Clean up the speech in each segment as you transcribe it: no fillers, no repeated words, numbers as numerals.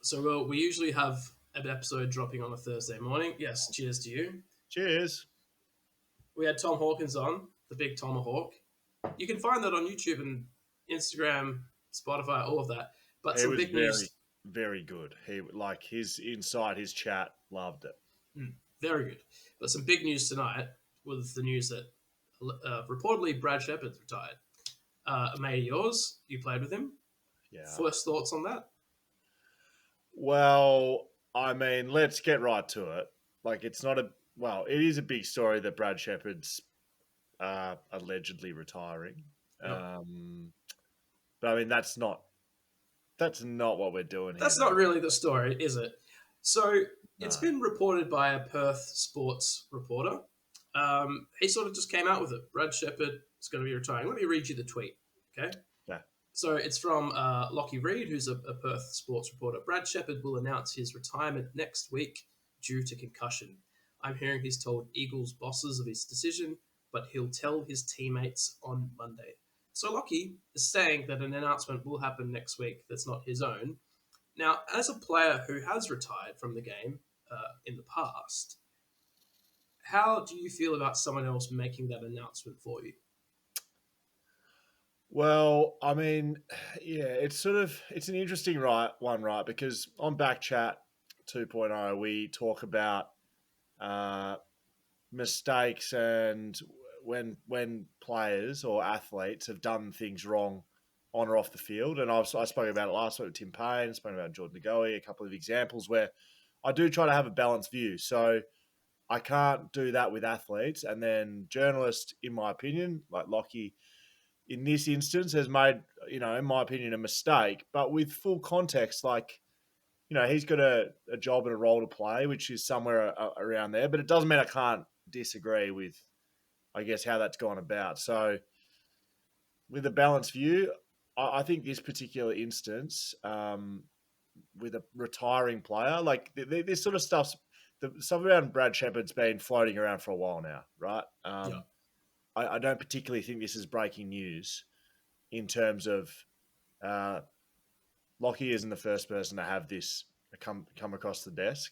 So we usually have an episode dropping on a Thursday morning. Yes, cheers to you. Cheers. We had Tom Hawkins on, the big Tomahawk. You can find that on YouTube and Instagram, Spotify, all of that. But He some was big very, news, very good. He like his inside his chat loved it. very good. But some big news tonight was the news that reportedly Brad Sheppard's retired. A mate of yours, you played with him. Yeah. First thoughts on that? Well, I mean, let's get right to it. Like, it's not a well, it is a big story that Brad Sheppard's allegedly retiring. Yep. Um, but I mean, that's not what we're doing here, That's not though. really the story, is it? So it's No. been reported by a Perth sports reporter. He sort of just came out with it. Brad Sheppard is going to be retiring. Let me read you the tweet. Okay. Yeah. So it's from Lockie Reed, who's a Perth sports reporter. Brad Sheppard will announce his retirement next week due to concussion. I'm hearing he's told Eagles bosses of his decision, but he'll tell his teammates on Monday. So Lockie is saying that an announcement will happen next week that's not his own. Now, as a player who has retired from the game in the past, how do you feel about someone else making that announcement for you? Well, I mean, yeah, it's an interesting one, right? Because on BackChat 2.0, we talk about uh, mistakes and when players or athletes have done things wrong on or off the field. And I spoke about it last week with Tim Payne, spoke about Jordan Ngoe, a couple of examples where I do try to have a balanced view. So I can't do that with athletes. And then journalists, in my opinion, like Lockie, in this instance, has made, in my opinion, a mistake. But with full context, like, he's got a job and a role to play, which is somewhere around there. But it doesn't mean I can't disagree with, I guess, how that's gone about. So, with a balanced view, I think this particular instance, with a retiring player, like this sort of the stuff around Brad Sheppard's been floating around for a while now, right? Yeah. I don't particularly think this is breaking news in terms of uh, Lockie isn't the first person to have this come across the desk.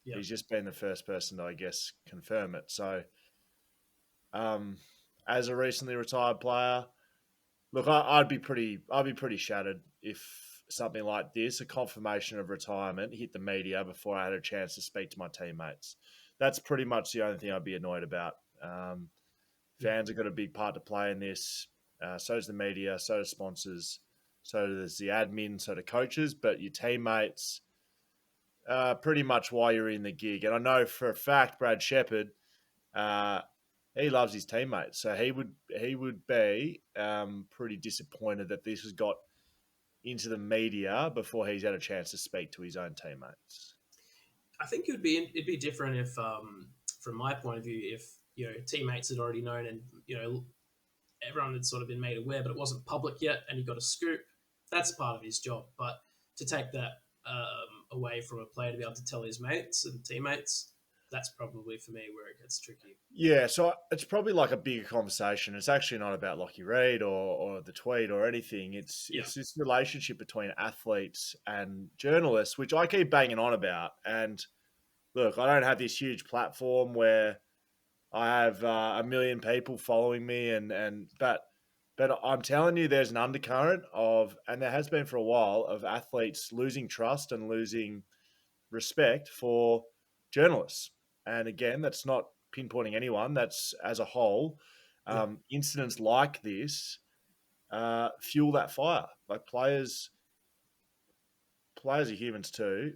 Yeah. He's just been the first person to, I guess, confirm it. So, um, as a recently retired player, look, I'd be pretty shattered if something like this, a confirmation of retirement, hit the media before I had a chance to speak to my teammates. That's pretty much the only thing I'd be annoyed about. Yeah. Fans have got a big part to play in this. So does the media. So does sponsors. So does the admin. So do coaches. But your teammates, pretty much why you're in the gig. And I know for a fact, Brad Sheppard, uh, he loves his teammates. So he would be pretty disappointed that this has got into the media before he's had a chance to speak to his own teammates. I think it'd be different if, from my point of view, if teammates had already known and everyone had sort of been made aware, but it wasn't public yet, and he got a scoop. That's part of his job. But to take that away from a player to be able to tell his mates and teammates, that's probably for me where it gets tricky. Yeah, so it's probably like a bigger conversation. It's actually not about Lockie Reid or the tweet or anything. It's Yeah, it's this relationship between athletes and journalists, which I keep banging on about. And look, I don't have this huge platform where I have a million people following me, but I'm telling you, there's an undercurrent of, and there has been for a while, of athletes losing trust and losing respect for journalists. And again, that's not pinpointing anyone. That's as a whole. yeah, Incidents like this fuel that fire. Like players are humans too.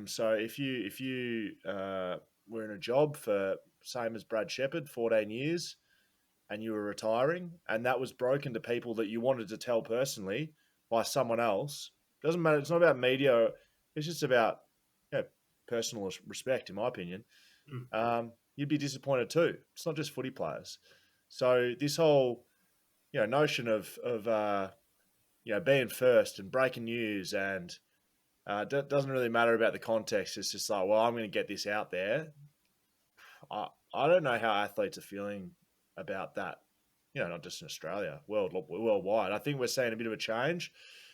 So if you were in a job for same as Brad Sheppard, 14 years, and you were retiring, and that was broken to people that you wanted to tell personally by someone else, doesn't matter. It's not about media. It's just about personal respect, in my opinion. mm, You'd be disappointed too. It's not just footy players. So this whole notion of being first and breaking news and doesn't really matter about the context. It's just like, well, I'm going to get this out there. I don't know how athletes are feeling about that. Not just in Australia, worldwide. I think we're seeing a bit of a change.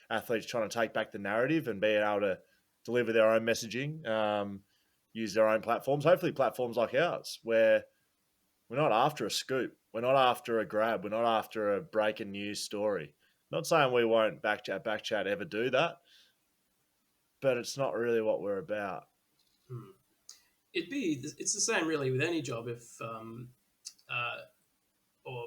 Athletes trying to take back the narrative and being able to deliver their own messaging, use their own platforms. Hopefully, platforms like ours, where we're not after a scoop, we're not after a grab, we're not after a breaking news story. Not saying we won't BackChat ever do that, but it's not really what we're about. Hmm. It's the same really with any job. If uh, or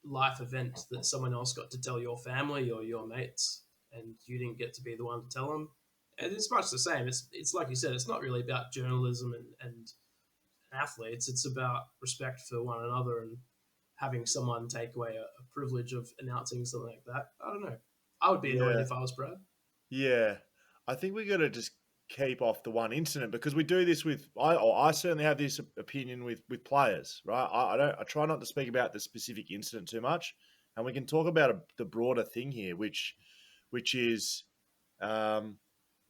life event that someone else got to tell your family or your mates, and you didn't get to be the one to tell them. And it's much the same. It's like you said. It's not really about journalism and athletes. It's about respect for one another and having someone take away a privilege of announcing something like that. I don't know. I would be annoyed Yeah, if I was Brad. yeah. I think we got to just keep off the one incident because we do this with. I certainly have this opinion with players, right? I don't. I try not to speak about the specific incident too much, and we can talk about the broader thing here, which is um,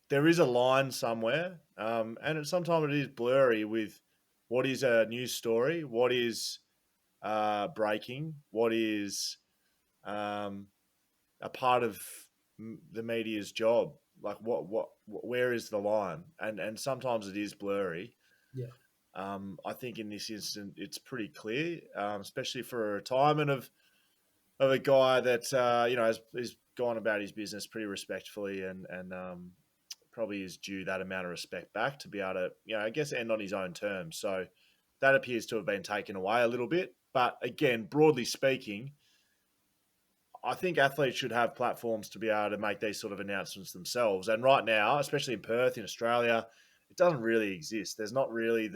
there is a line somewhere, and sometimes it is blurry with what is a news story, what is breaking, what is um, a part of the media's job. Like where is the line? And sometimes it is blurry. Yeah, I think in this instant it's pretty clear, especially for a retirement of a guy that has gone about his business pretty respectfully and probably is due that amount of respect back to be able to, I guess, end on his own terms. So that appears to have been taken away a little bit. But again, broadly speaking, I think athletes should have platforms to be able to make these sort of announcements themselves. And right now, especially in Perth, in Australia, it doesn't really exist. There's not really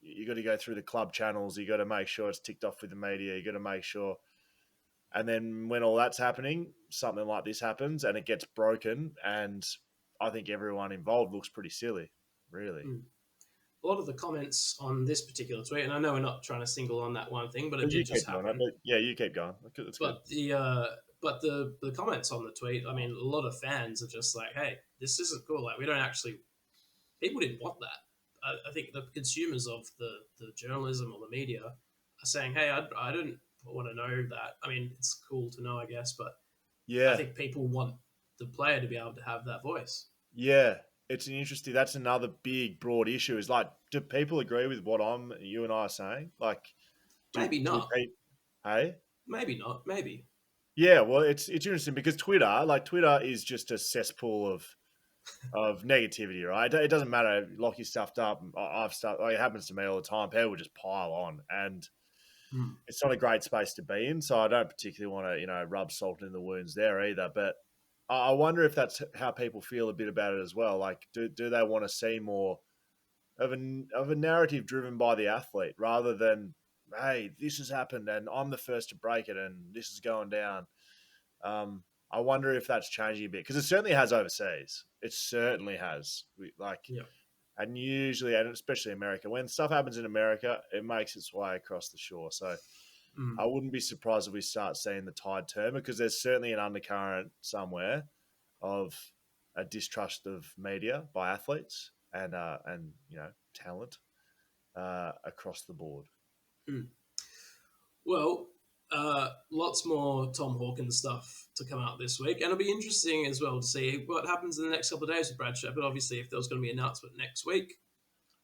you got to go through the club channels. You got to make sure it's ticked off with the media. You got to make sure. And then when all that's happening, something like this happens and it gets broken. And I think everyone involved looks pretty silly, really. mm. A lot of the comments on this particular tweet, and I know we're not trying to single on that one thing, but it But did you just keep doing it. happen. But yeah, you keep going. It's good. But the comments on the tweet, I mean, a lot of fans are just like, "Hey, this isn't cool. Like, we don't actually. People didn't want that. I think the consumers of the journalism or the media are saying, "Hey, I don't want to know that. I mean, it's cool to know, I guess, but I Yeah. think people want the player to be able to have that voice. Yeah, it's an interesting. That's another big, broad issue. Is like, do people agree with what you and I are saying? Like, Maybe do not. people? Hey, Maybe not. Maybe. yeah. Well, it's interesting because Twitter is just a cesspool of negativity, right? It doesn't matter. Lockie stuffed up. I've stuffed. Like, it happens to me all the time. People just pile on, and Hmm. it's not a great space to be in. So I don't particularly want to, rub salt in the wounds there either. But I wonder if that's how people feel a bit about it as well. Like, do they want to see more of a narrative driven by the athlete rather than, hey, this has happened and I'm the first to break it and this is going down. Um, I wonder if that's changing a bit because it certainly has overseas. It certainly has. Yeah. And usually, and especially America, when stuff happens in America, it makes its way across the shore. So Hmm. I wouldn't be surprised if we start seeing the tide turn because there's certainly an undercurrent somewhere of a distrust of media by athletes and talent across the board. Hmm. Well, lots more Tom Hawkins stuff to come out this week, and it'll be interesting as well to see what happens in the next couple of days with Brad Sheppard. Obviously, if there's going to be an announcement next week,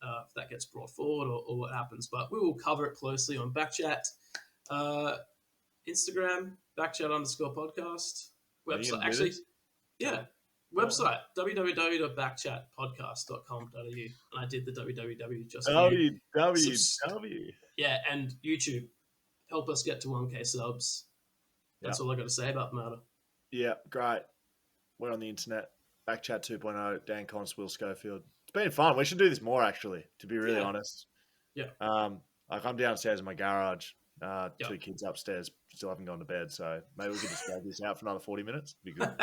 if that gets brought forward or what happens, but we will cover it closely on BackChat, uh, Instagram, BackChat_podcast, Are you website. going to do Actually, this? yeah, Go on. website www.backchatpodcast.com.au, and I did the www just for you. Subs- WWW. yeah, and YouTube. Help us get to 1K subs. Yeah. That's all I got to say about the matter. Yeah. Great. We're on the internet. Backchat 2.0, Dan Const, Will Schofield. It's been fun. We should do this more, actually, to be really Yeah, honest. yeah, Like I'm downstairs in my garage, yeah. two kids upstairs still haven't gone to bed, so maybe we could just drag this out for another 40 minutes. It'd be good.